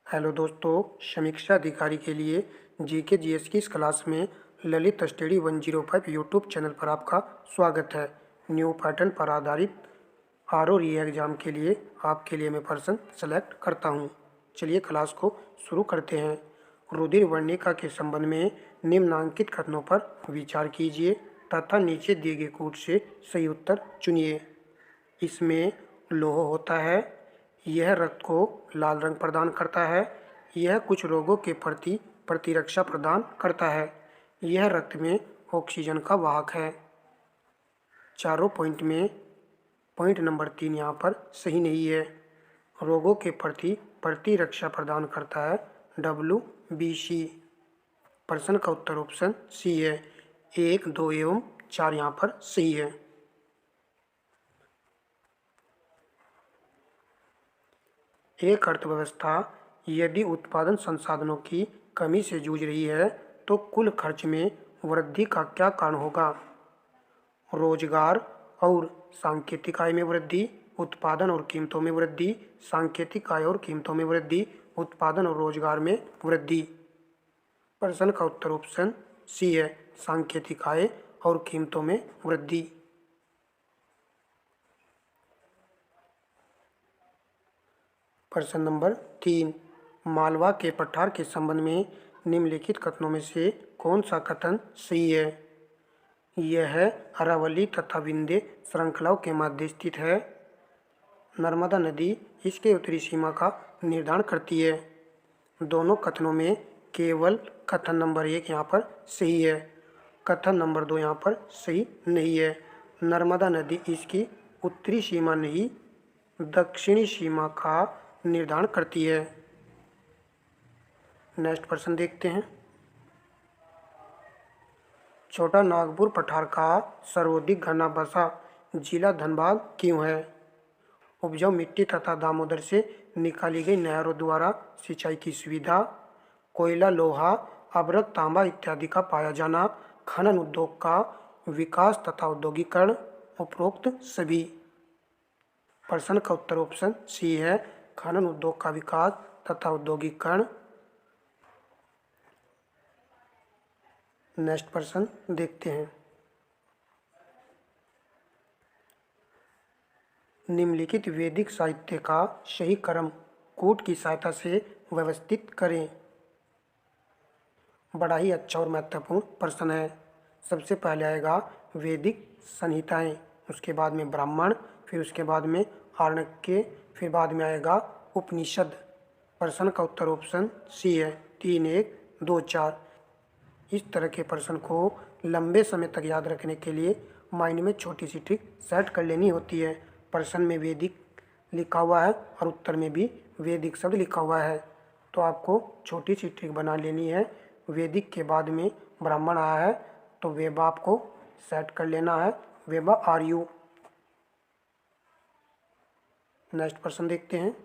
Hello दोस्तों, समीक्षा अधिकारी के लिए जीके जीएस की इस क्लास में ललित स्टडी 105 यूट्यूब चैनल पर आपका स्वागत है। न्यू पैटर्न पर आधारित आर ओ री एग्ज़ाम के लिए आपके लिए मैं प्रश्न सेलेक्ट करता हूं। चलिए क्लास को शुरू करते हैं। रुधिर वर्णिका के संबंध में निम्नांकित कथनों पर विचार कीजिए तथा नीचे दिए गए कोड से सही उत्तर चुनिए। इसमें लौह होता है, यह रक्त को लाल रंग प्रदान करता है, यह कुछ रोगों के प्रति प्रतिरक्षा प्रदान करता है, यह रक्त में ऑक्सीजन का वाहक है। चारों पॉइंट में पॉइंट नंबर 3 यहाँ पर सही नहीं है। रोगों के प्रति प्रतिरक्षा प्रदान करता है WBC। प्रश्न का उत्तर ऑप्शन सी है। 1, 2 एवं 4 यहाँ पर सही है। एक अर्थव्यवस्था यदि उत्पादन संसाधनों की कमी से जूझ रही है तो कुल खर्च में वृद्धि का क्या कारण होगा? रोजगार और सांकेतिक आय में वृद्धि, उत्पादन और कीमतों में वृद्धि, सांकेतिक आय और कीमतों में वृद्धि, उत्पादन और रोजगार में वृद्धि। प्रश्न का उत्तर ऑप्शन सी है, सांकेतिक आय और कीमतों में वृद्धि। प्रश्न नंबर 3, मालवा के पठार के संबंध में निम्नलिखित कथनों में से कौन सा कथन सही है? यह अरावली तथा विंध्य श्रृंखलाओं के मध्य स्थित है। नर्मदा नदी इसके उत्तरी सीमा का निर्धारण करती है। दोनों कथनों में केवल कथन नंबर 1 यहाँ पर सही है, कथन नंबर 2 यहाँ पर सही नहीं है। नर्मदा नदी इसकी उत्तरी सीमा नहीं, दक्षिणी सीमा का निर्धारण करती है। नेक्स्ट प्रश्न देखते हैं। छोटा नागपुर पठार का सर्वाधिक घना बसा जिला धनबाद क्यों है? उपजाऊ मिट्टी तथा दामोदर से निकाली गई नहरों द्वारा सिंचाई की सुविधा, कोयला, लोहा, अभ्रक, तांबा इत्यादि का पाया जाना, खनन उद्योग का विकास तथा औद्योगिकरण, उपरोक्त सभी। प्रश्न का उत्तर ऑप्शन सी है, खनन उद्योग का विकास तथा औद्योगिकरण। नेक्स्ट प्रश्न देखते हैं। निम्नलिखित वैदिक साहित्य का सही क्रम कूट की सहायता से व्यवस्थित करें। बड़ा ही अच्छा और महत्वपूर्ण प्रश्न है। सबसे पहले आएगा वैदिक संहिताएं, उसके बाद में ब्राह्मण, फिर उसके बाद में आर्णक्य, फिर बाद में आएगा उपनिषद। प्रश्न का उत्तर ऑप्शन सी है, 3, 1, 2, 4। इस तरह के प्रश्न को लंबे समय तक याद रखने के लिए माइंड में छोटी सी ट्रिक सेट कर लेनी होती है। प्रश्न में वैदिक लिखा हुआ है और उत्तर में भी वैदिक शब्द लिखा हुआ है, तो आपको छोटी सी ट्रिक बना लेनी है। वैदिक के बाद में ब्राह्मण आया है तो वेबा आपको सेट कर लेना है, वेबा आर यू। नेक्स्ट प्रश्न देखते हैं।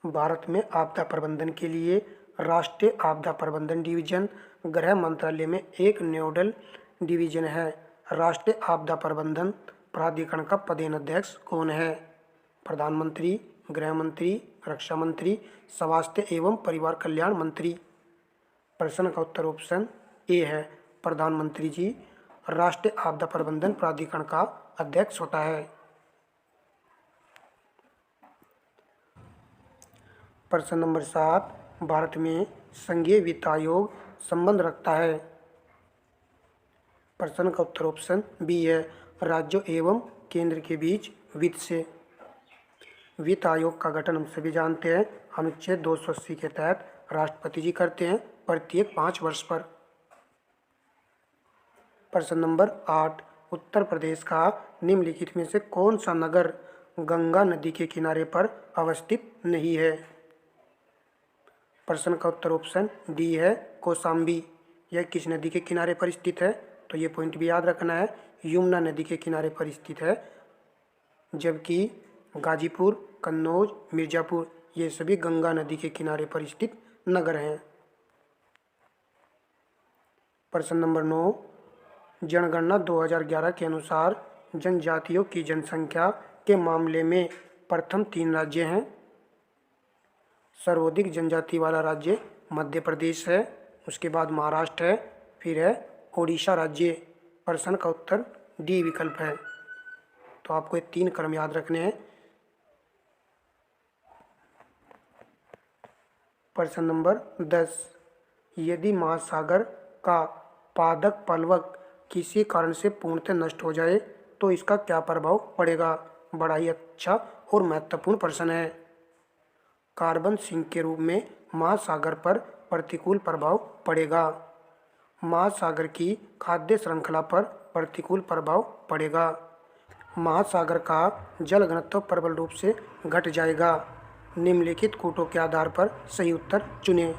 भारत में आपदा प्रबंधन के लिए राष्ट्रीय आपदा प्रबंधन डिवीजन गृह मंत्रालय में एक नोडल डिवीजन है। राष्ट्रीय आपदा प्रबंधन प्राधिकरण का पदेनाध्यक्ष कौन है? प्रधानमंत्री, गृह मंत्री, रक्षा मंत्री, स्वास्थ्य एवं परिवार कल्याण मंत्री। प्रश्न का उत्तर ऑप्शन ए है, प्रधानमंत्री जी राष्ट्रीय आपदा प्रबंधन प्राधिकरण का अध्यक्ष होता है। प्रश्न नंबर 7, भारत में संघीय वित्त आयोग संबंध रखता है। प्रश्न का उत्तर ऑप्शन बी है, राज्यों एवं केंद्र के बीच वित्त से। वित्त आयोग का गठन हम सभी जानते हैं, अनुच्छेद 280 के तहत राष्ट्रपति जी करते हैं प्रत्येक 5 वर्ष पर। प्रश्न नंबर 8, उत्तर प्रदेश का निम्नलिखित में से कौन सा नगर गंगा नदी के किनारे पर अवस्थित नहीं है? प्रश्न का उत्तर ऑप्शन डी है, कौशाम्बी। यह किस नदी के किनारे पर स्थित है? तो ये पॉइंट भी याद रखना है, यमुना नदी के किनारे पर स्थित है। जबकि गाजीपुर, कन्नौज, मिर्जापुर ये सभी गंगा नदी के किनारे पर स्थित नगर हैं। प्रश्न नंबर 9, जनगणना 2011 के अनुसार जनजातियों की जनसंख्या के मामले में प्रथम 3 राज्य हैं। सर्वाधिक जनजाति वाला राज्य मध्य प्रदेश है, उसके बाद महाराष्ट्र है, फिर है ओडिशा राज्य। प्रश्न का उत्तर डी विकल्प है। तो आपको ये 3 क्रम याद रखने हैं। प्रश्न नंबर 10, यदि महासागर का पादप प्लवक किसी कारण से पूर्णतः नष्ट हो जाए तो इसका क्या प्रभाव पड़ेगा? बड़ा ही अच्छा और महत्वपूर्ण प्रश्न है। कार्बन सिंक के रूप में महासागर पर प्रतिकूल प्रभाव पड़ेगा। महासागर की खाद्य श्रृंखला पर प्रतिकूल प्रभाव पड़ेगा। महासागर का जल घनत्व प्रबल रूप से घट जाएगा। निम्नलिखित कूटों के आधार पर सही उत्तर चुनें।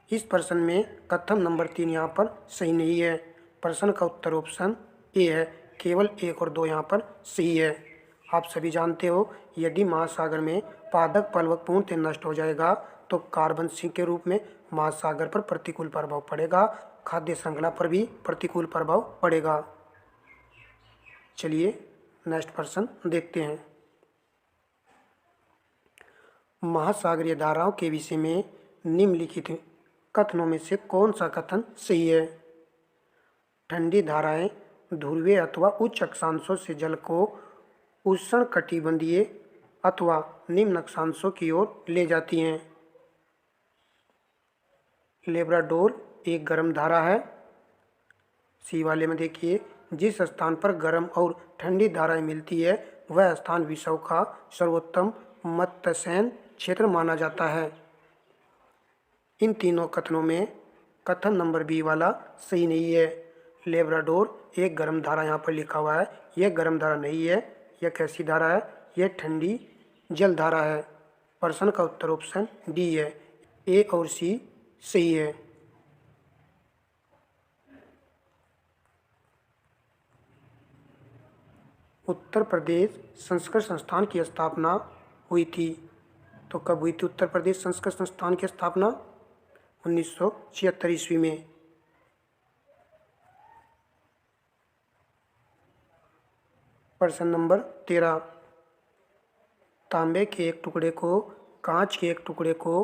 इस प्रश्न में कथन नंबर 3 यहाँ पर सही नहीं है। प्रश्न का उत्तर ऑप्शन ए है। केवल 1 और 2 यहाँ पर सही है। आप सभी जानते हो, यदि महासागर में पादप प्लवक पूर्णतः नष्ट हो जाएगा तो कार्बन सिंक के रूप में महासागर पर प्रतिकूल प्रभाव पड़ेगा, खाद्य श्रृंखला पर भी प्रतिकूल प्रभाव पड़ेगा। चलिए नेक्स्ट प्रश्न देखते हैं। महासागरीय धाराओं के विषय में निम्नलिखित कथनों में से कौन सा कथन सही है? ठंडी धाराएं ध्रुवीय अथवा उच्च अक्षांशों से जल को उष्णकटिबंधीय अथवा निम्न अक्षांशों की ओर ले जाती हैं। लेब्राडोर एक गर्म धारा है। सी वाले में देखिए, जिस स्थान पर गर्म और ठंडी धाराएं मिलती है वह स्थान विश्व का सर्वोत्तम मत्स्यसैन क्षेत्र माना जाता है। इन तीनों कथनों में कथन नंबर बी वाला सही नहीं है। लेब्राडोर एक गर्म धारा यहाँ पर लिखा हुआ है, यह गर्म धारा नहीं है। यह कैसी धारा है? यह ठंडी जल धारा है। प्रश्न का उत्तर ऑप्शन डी है। ए और सी सही है। उत्तर प्रदेश संस्कृत संस्थान की स्थापना हुई थी। तो कब हुई थी उत्तर प्रदेश संस्कृत संस्थान की स्थापना? 1976 ईस्वी में। प्रश्न नंबर 13, तांबे के एक टुकड़े को कांच के एक टुकड़े को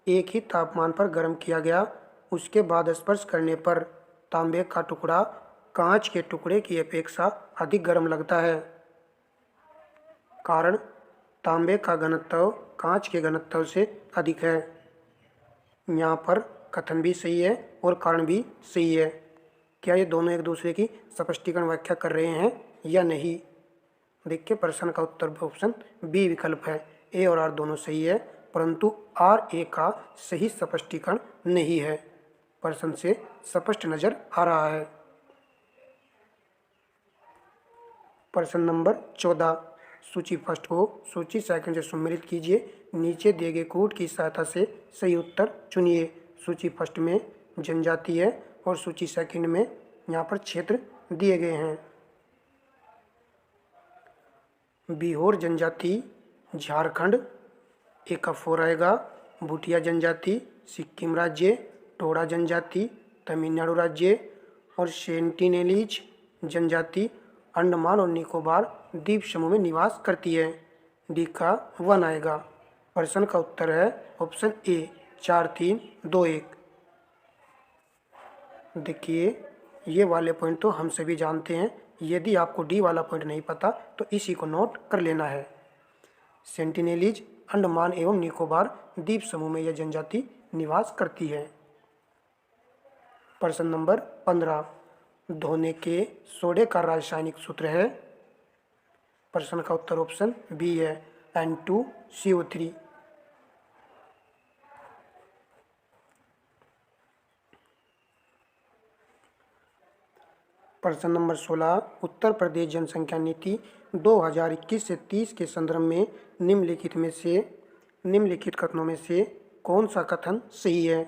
एक ही तापमान पर गर्म किया गया, उसके बाद स्पर्श करने पर तांबे का टुकड़ा कांच के टुकड़े की अपेक्षा अधिक गर्म लगता है। कारण, तांबे का घनत्व कांच के घनत्व से अधिक है। यहाँ पर कथन भी सही है और कारण भी सही है। क्या ये दोनों एक दूसरे की स्पष्टीकरण व्याख्या कर रहे हैं या नहीं? देखिए, प्रश्न का उत्तर ऑप्शन बी विकल्प है। ए और आर दोनों सही है, परंतु आर ए का सही स्पष्टीकरण नहीं है। प्रश्न से स्पष्ट नजर आ रहा है। प्रश्न नंबर 14, सूची फर्स्ट को सूची सेकंड से सम्मिलित कीजिए। नीचे दिए गए कूट की सहायता से सही उत्तर चुनिए। सूची फर्स्ट में जनजाति है और सूची सेकंड में यहाँ पर क्षेत्र दिए गए हैं। बिहोर जनजाति झारखंड ए का 4 आएगा। भूटिया जनजाति सिक्किम राज्य, टोडा जनजाति तमिलनाडु राज्य और सेंटिनेलीज जनजाति अंडमान और निकोबार द्वीप समूह में निवास करती है। डी का 1 आएगा। प्रश्न का उत्तर है ऑप्शन ए 4, 3, 2, 1। देखिए, ये वाले पॉइंट तो हम सभी जानते हैं। यदि आपको डी वाला पॉइंट नहीं पता तो इसी को नोट कर लेना है। सेंटिनेलीज अंडमान एवं निकोबार द्वीप समूह में यह जनजाति निवास करती है। प्रश्न नंबर 15, धोने के सोडे का रासायनिक सूत्र है। प्रश्न का उत्तर ऑप्शन बी है N2CO3। प्रश्न नंबर 16, उत्तर प्रदेश जनसंख्या नीति 2021 से 30 के संदर्भ में निम्नलिखित कथनों में से कौन सा कथन सही है?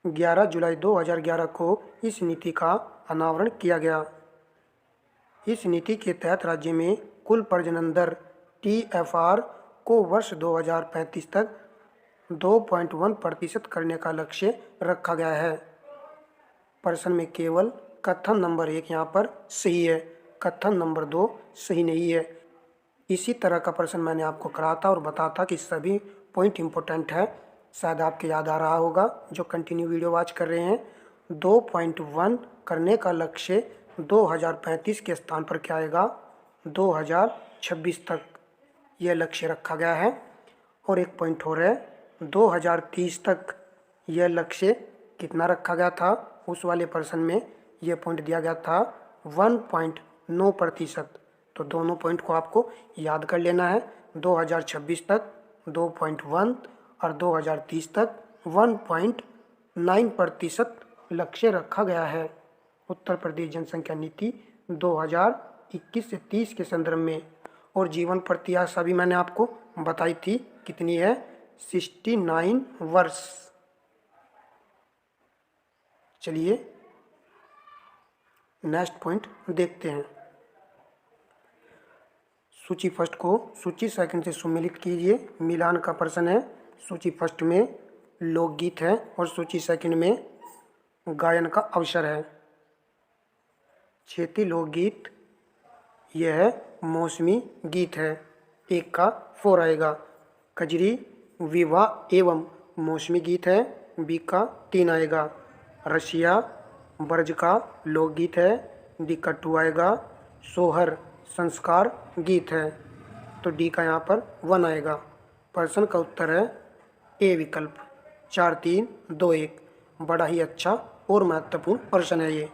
11 जुलाई 2011 को इस नीति का अनावरण किया गया। इस नीति के तहत राज्य में कुल प्रजनन दर TFR को वर्ष 2035 तक 2.1% करने का लक्ष्य रखा गया है। प्रश्न में केवल कथन नंबर 1 यहाँ पर सही है। कथन नंबर 2 सही नहीं है। इसी तरह का प्रश्न मैंने आपको करा था और बताया था कि सभी पॉइंट इम्पोर्टेंट है, शायद आपके याद आ रहा होगा जो कंटिन्यू वीडियो वॉच कर रहे हैं। 2.1 करने का लक्ष्य 2035 के स्थान पर क्या आएगा, 2026 तक यह लक्ष्य रखा गया है। और एक पॉइंट हो रहा है, 2030 तक यह लक्ष्य कितना रखा गया था, उस वाले प्रश्न में यह पॉइंट दिया गया था 1.9%। तो दोनों पॉइंट को आपको याद कर लेना है। 2026 तक 2.1 और 2030 तक 1.9% लक्ष्य रखा गया है। उत्तर प्रदेश जनसंख्या नीति 2021 से 30 के संदर्भ में। और जीवन प्रत्याशा भी मैंने आपको बताई थी, कितनी है, 69 वर्ष। चलिए नेक्स्ट पॉइंट देखते हैं। सूची फर्स्ट को सूची सेकंड से सम्मिलित कीजिए। मिलान का प्रश्न है। सूची फर्स्ट में लोकगीत है और सूची सेकंड में गायन का अवसर है। क्षेत्रीय लोकगीत यह है मौसमी गीत है, 1 का 4 आएगा। कजरी विवाह एवं मौसमी गीत है, बी का 3 आएगा। रसिया ब्रज का लोकगीत है, डी का 2 आएगा। सोहर संस्कार गीत है, तो डी का यहाँ पर 1 आएगा। प्रश्न का उत्तर है ए विकल्प, 4 3 2 1। बड़ा ही अच्छा और महत्वपूर्ण प्रश्न है ये।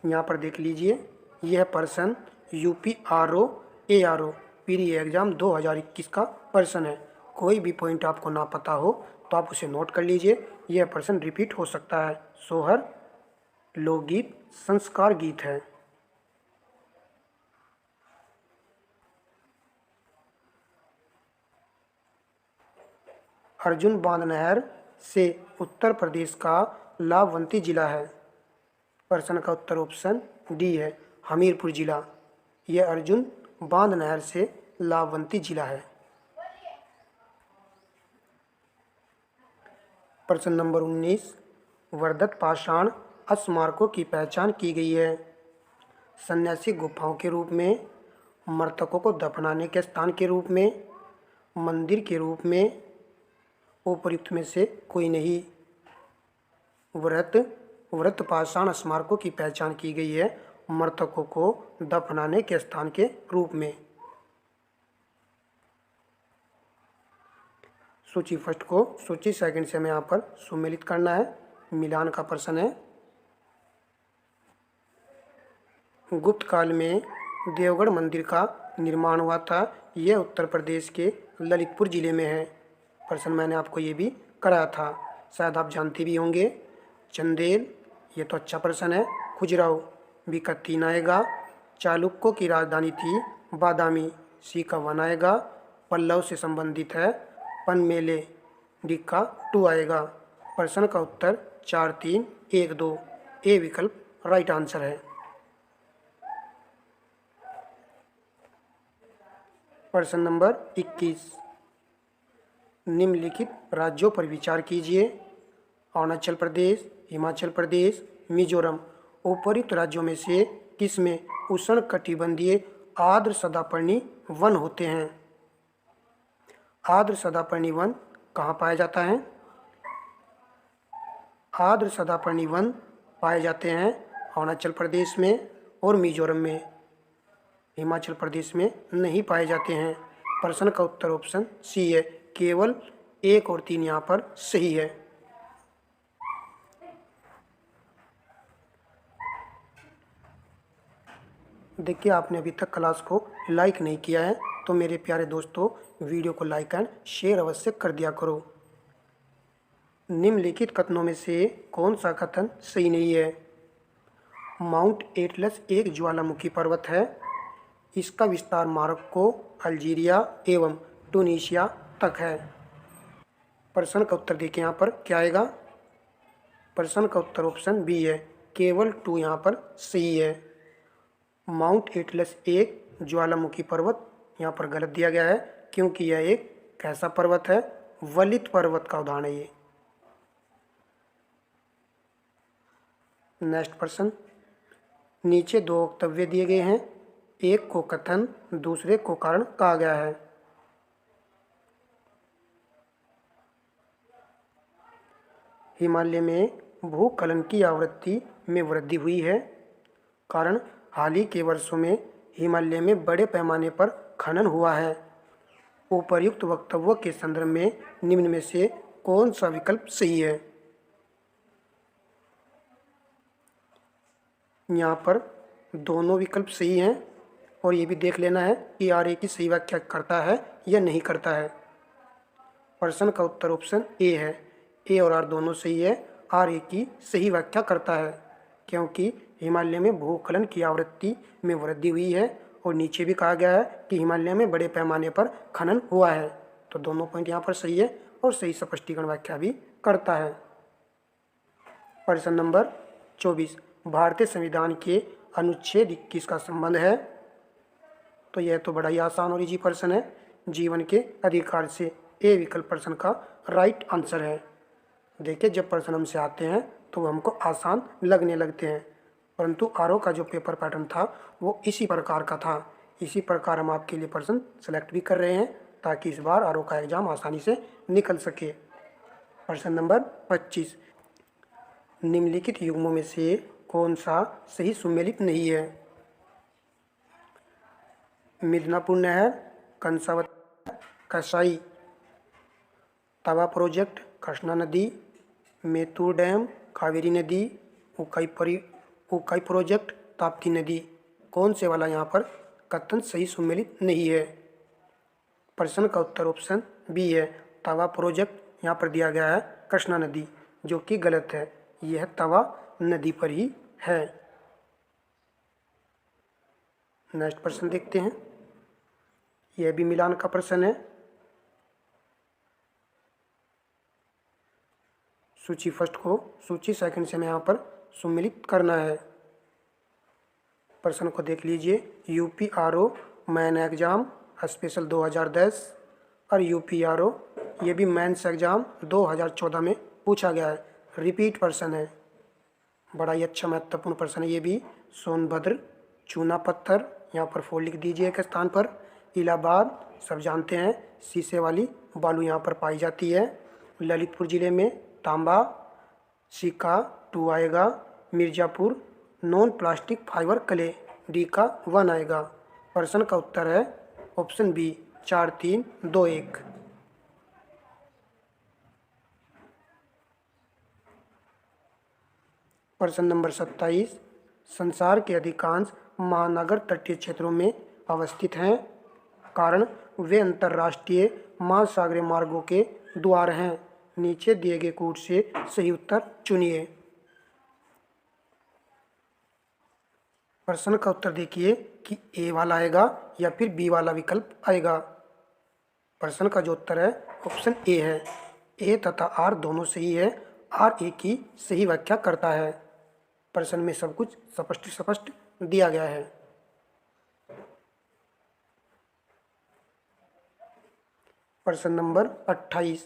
यहाँ पर देख लीजिए, यह प्रश्न UPRO ARO प्री एग्जाम 2021 का प्रश्न है। कोई भी पॉइंट आपको ना पता हो तो आप उसे नोट कर लीजिए, यह प्रश्न रिपीट हो सकता है। सोहर लोकगीत संस्कार गीत है। अर्जुन बांध नहर से उत्तर प्रदेश का लाभवंती जिला है। प्रश्न का उत्तर ऑप्शन डी है, हमीरपुर जिला। यह अर्जुन बांध नहर से लाभवंती जिला है। प्रश्न नंबर 19, वर्धत पाषाण स्मारकों की पहचान की गई है। सन्यासी गुफाओं के रूप में, मृतकों को दफनाने के स्थान के रूप में, मंदिर के रूप में, उपर्युक्त में से कोई नहीं। व्रत पाषाण स्मारकों की पहचान की गई है मृतकों को दफनाने के स्थान के रूप में। सूची फर्स्ट को सूची सेकंड से हमें यहाँ पर सम्मिलित करना है। मिलान का प्रश्न है। गुप्त काल में देवगढ़ मंदिर का निर्माण हुआ था, यह उत्तर प्रदेश के ललितपुर जिले में है। प्रश्न मैंने आपको ये भी कराया था, शायद आप जानते भी होंगे। चंदेल, ये तो अच्छा प्रश्न है। खजुराहो, बी का 3 आएगा। चालुक्यों की राजधानी थी बादामी, सी का 1 आएगा। पल्लव से संबंधित है पनमेले, डी का 2 आएगा। प्रश्न का उत्तर 4 3 1 2, ए विकल्प राइट आंसर है। प्रश्न नंबर 21, निम्नलिखित राज्यों पर विचार कीजिए। अरुणाचल प्रदेश, हिमाचल प्रदेश, मिजोरम। उपर्युक्त राज्यों में से किसमें उष्णकटिबंधीय आर्द्र सदापर्णी वन होते हैं? आर्द्र सदापर्णी वन कहाँ पाया जाता है? आर्द्र सदापर्णी वन पाए जाते हैं अरुणाचल प्रदेश में और मिजोरम में। हिमाचल प्रदेश में नहीं पाए जाते हैं। प्रश्न का उत्तर ऑप्शन सी है, केवल 1 और 3 यहाँ पर सही है। देखिए, आपने अभी तक क्लास को लाइक नहीं किया है तो मेरे प्यारे दोस्तों वीडियो को लाइक एंड शेयर अवश्य कर दिया करो। निम्नलिखित कथनों में से कौन सा कथन सही नहीं है? माउंट एटलस एक ज्वालामुखी पर्वत है, इसका विस्तार मोरक्को, अल्जीरिया एवं ट्यूनीशिया तक है। प्रश्न का उत्तर देखिए यहाँ पर क्या आएगा। प्रश्न का उत्तर ऑप्शन बी है, केवल 2 यहाँ पर सही है। माउंट एटलस एक ज्वालामुखी पर्वत यहाँ पर गलत दिया गया है, क्योंकि यह एक कैसा पर्वत है? वलित पर्वत का उदाहरण है ये। नेक्स्ट प्रश्न, नीचे दो वक्तव्य दिए गए हैं, एक को कथन, दूसरे को कारण कहा गया है। हिमालय में भूस्खलन की आवृत्ति में वृद्धि हुई है। कारण हाल ही के वर्षों में हिमालय में बड़े पैमाने पर खनन हुआ है। उपर्युक्त वक्तव्यों के संदर्भ में निम्न में से कौन सा विकल्प सही है? यहाँ पर दोनों विकल्प सही हैं और ये भी देख लेना है कि आर ए की सही व्याख्या करता है या नहीं करता है। प्रश्न का उत्तर ऑप्शन ए है। ए और आर दोनों सही है। आर ए की सही व्याख्या करता है क्योंकि हिमालय में भूस्खलन की आवृत्ति में वृद्धि हुई है और नीचे भी कहा गया है कि हिमालय में बड़े पैमाने पर खनन हुआ है। तो दोनों पॉइंट यहाँ पर सही है और सही स्पष्टीकरण व्याख्या भी करता है। प्रश्न नंबर 24, भारतीय संविधान के अनुच्छेद 21 का संबंध है। तो यह तो बड़ा ही आसान और इजी प्रश्न है। जीवन के अधिकार से ए विकल्प प्रश्न का राइट आंसर है। देखिए, जब प्रश्न हमसे आते हैं तो वो हमको आसान लगने लगते हैं, परंतु आरओ का जो पेपर पैटर्न था वो इसी प्रकार का था। इसी प्रकार हम आपके लिए प्रश्न सेलेक्ट भी कर रहे हैं ताकि इस बार आरओ का एग्जाम आसानी से निकल सके। प्रश्न नंबर 25, निम्नलिखित युग्मों में से कौन सा सही सुमेलित नहीं है? मिदनापुर नहर, कंसावती, कसाई, तवा प्रोजेक्ट, कृष्णा नदी, मेतूर डैम, कावेरी नदी, उकाई प्रोजेक्ट, ताप्ती नदी। कौन से वाला यहाँ पर कथन सही सुमेलित नहीं है? प्रश्न का उत्तर ऑप्शन बी है। तवा प्रोजेक्ट यहाँ पर दिया गया है कृष्णा नदी, जो कि गलत है। यह तवा नदी पर ही है। नेक्स्ट प्रश्न देखते हैं। यह भी मिलान का प्रश्न है। सूची फर्स्ट को सूची सेकंड से हमें यहाँ पर सुमेलित करना है। प्रश्न को देख लीजिए। UP RO man exam special 2010 और यूपी आरओ ये भी मेंस एग्जाम 2014 में पूछा गया है। रिपीट प्रश्न है। बड़ा ही अच्छा महत्वपूर्ण प्रश्न है ये भी। सोनभद्र, चूना पत्थर, यहाँ पर 4 लिख दीजिए एक स्थान पर। इलाहाबाद, सब जानते हैं शीशे वाली बालू यहाँ पर पाई जाती है। ललितपुर जिले में तांबा, सिक्का 2 आएगा। Mirzapur, non plastic fibre clay, D का 1 आएगा। प्रश्न का उत्तर है ऑप्शन बी 4, 3, 2, 1। प्रश्न नंबर 27, संसार के अधिकांश महानगर तटीय क्षेत्रों में अवस्थित हैं। कारण वे अंतर्राष्ट्रीय महासागरीय मार्गों के द्वार हैं। नीचे दिए गए कूट से सही उत्तर चुनिए। प्रश्न का उत्तर देखिए कि ए वाला आएगा या फिर बी वाला विकल्प आएगा। प्रश्न का जो उत्तर है ऑप्शन ए है। ए तथा आर दोनों सही है। आर ए की सही व्याख्या करता है। प्रश्न में सब कुछ स्पष्ट दिया गया है। प्रश्न नंबर 28,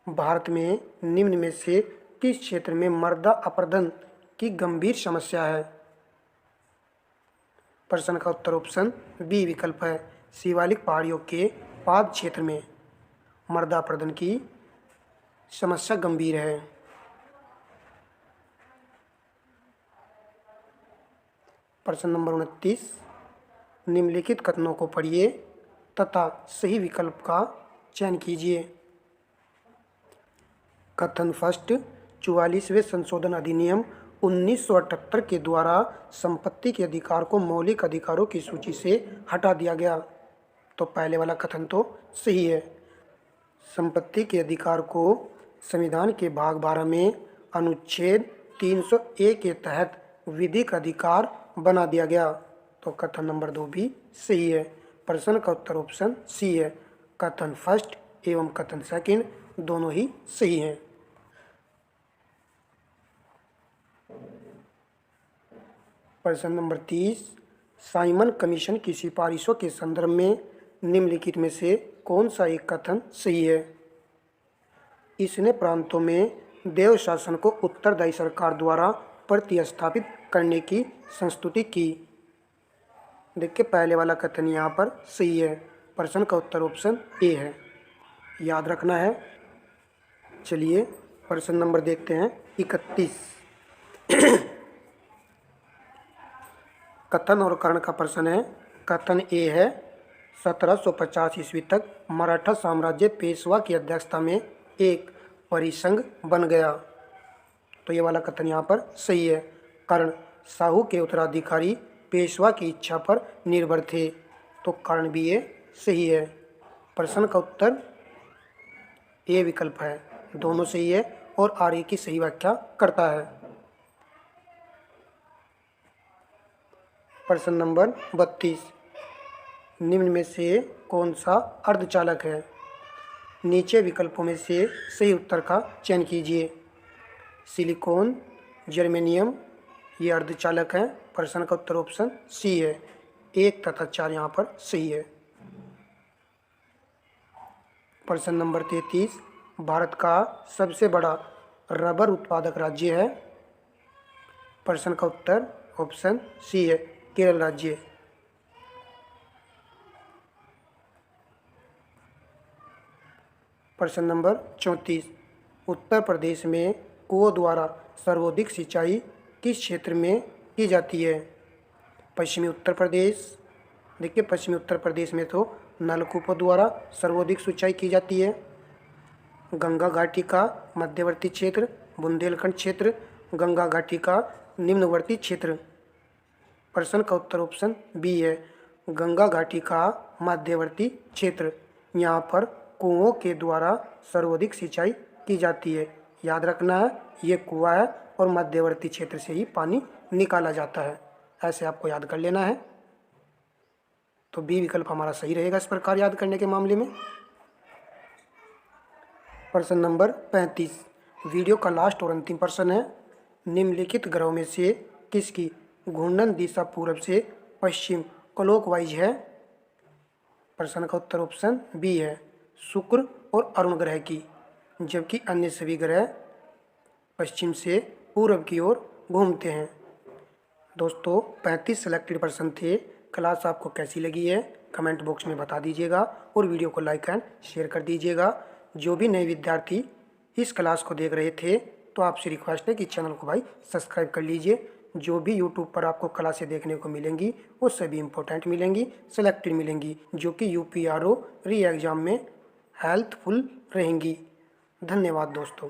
भारत में निम्न में से किस क्षेत्र में मृदा अपरदन की गंभीर समस्या है? प्रश्न का उत्तर ऑप्शन बी विकल्प है। शिवालिक पहाड़ियों के पाद क्षेत्र में मृदा अपरदन की समस्या गंभीर है। प्रश्न नंबर 29, निम्नलिखित कथनों को पढ़िए तथा सही विकल्प का चयन कीजिए। कथन फर्स्ट, 44वें संशोधन अधिनियम 1978 के द्वारा संपत्ति के अधिकार को मौलिक अधिकारों की सूची से हटा दिया गया। तो पहले वाला कथन तो सही है। संपत्ति के अधिकार को संविधान के भाग 12 में अनुच्छेद 301 के तहत विधिक अधिकार बना दिया गया। तो कथन नंबर 2 भी सही है। प्रश्न का उत्तर ऑप्शन सी है। कथन फर्स्ट एवं कथन सेकंड दोनों ही सही हैं। प्रश्न नंबर 30, साइमन कमीशन की सिफारिशों के संदर्भ में निम्नलिखित में से कौन सा एक कथन सही है? इसने प्रांतों में देव शासन को उत्तरदायी सरकार द्वारा प्रतिस्थापित करने की संस्तुति की। देखिए पहले वाला कथन यहाँ पर सही है। प्रश्न का उत्तर ऑप्शन ए है, याद रखना है। चलिए प्रश्न नंबर देखते हैं 31। कथन और कर्ण का प्रश्न है। कथन ए है 1750 ईस्वी तक मराठा साम्राज्य पेशवा की अध्यक्षता में एक परिसंघ बन गया। तो ये वाला कथन यहाँ पर सही है। कर्ण शाहू के उत्तराधिकारी पेशवा की इच्छा पर निर्भर थे। तो कर्ण भी ये सही है। प्रश्न का उत्तर ए विकल्प है, दोनों सही है और आर्य की सही व्याख्या करता है। प्रश्न नंबर 32। निम्न में से कौन सा अर्धचालक है? नीचे विकल्पों में से सही उत्तर का चयन कीजिए। सिलिकॉन, जर्मेनियम ये अर्धचालक हैं। प्रश्न का उत्तर ऑप्शन सी है। 1 तथा 4 यहाँ पर सही है। प्रश्न नंबर 33। भारत का सबसे बड़ा रबर उत्पादक राज्य है। प्रश्न का उत्तर ऑप्शन सी है, केरल राज्य। प्रश्न नंबर 34। उत्तर प्रदेश में कुओं द्वारा सर्वाधिक सिंचाई किस क्षेत्र में की जाती है? पश्चिमी उत्तर प्रदेश। देखिए पश्चिमी उत्तर प्रदेश में तो नलकूपों द्वारा सर्वाधिक सिंचाई की जाती है। गंगा घाटी का मध्यवर्ती क्षेत्र, बुंदेलखंड क्षेत्र, गंगा घाटी का निम्नवर्ती क्षेत्र। प्रश्न का उत्तर ऑप्शन बी है, गंगा घाटी का मध्यवर्ती क्षेत्र। यहाँ पर कुओं के द्वारा सर्वाधिक सिंचाई की जाती है। याद रखना है ये कुआं है और मध्यवर्ती क्षेत्र से ही पानी निकाला जाता है, ऐसे आपको याद कर लेना है। तो बी विकल्प हमारा सही रहेगा इस प्रकार याद करने के मामले में। प्रश्न नंबर 35। वीडियो का लास्ट और अंतिम प्रश्न है। निम्नलिखित ग्रहों में से किसकी घूर्णन दिशा पूर्व से पश्चिम क्लॉकवाइज है? प्रश्न का उत्तर ऑप्शन बी है, शुक्र और अरुण ग्रह की, जबकि अन्य सभी ग्रह पश्चिम से पूर्व की ओर घूमते हैं। दोस्तों 35 सिलेक्टेड प्रश्न थे। क्लास आपको कैसी लगी है कमेंट बॉक्स में बता दीजिएगा और वीडियो को लाइक एंड शेयर कर दीजिएगा। जो भी नए विद्यार्थी इस क्लास को देख रहे थे तो आपसे रिक्वेस्ट है कि चैनल को भाई सब्सक्राइब कर लीजिए। जो भी यूट्यूब पर आपको क्लासें देखने को मिलेंगी वो सभी इंपॉर्टेंट मिलेंगी, सिलेक्टेड मिलेंगी, जो कि यूपीआरओ री एग्ज़ाम में हेल्पफुल रहेंगी। धन्यवाद दोस्तों।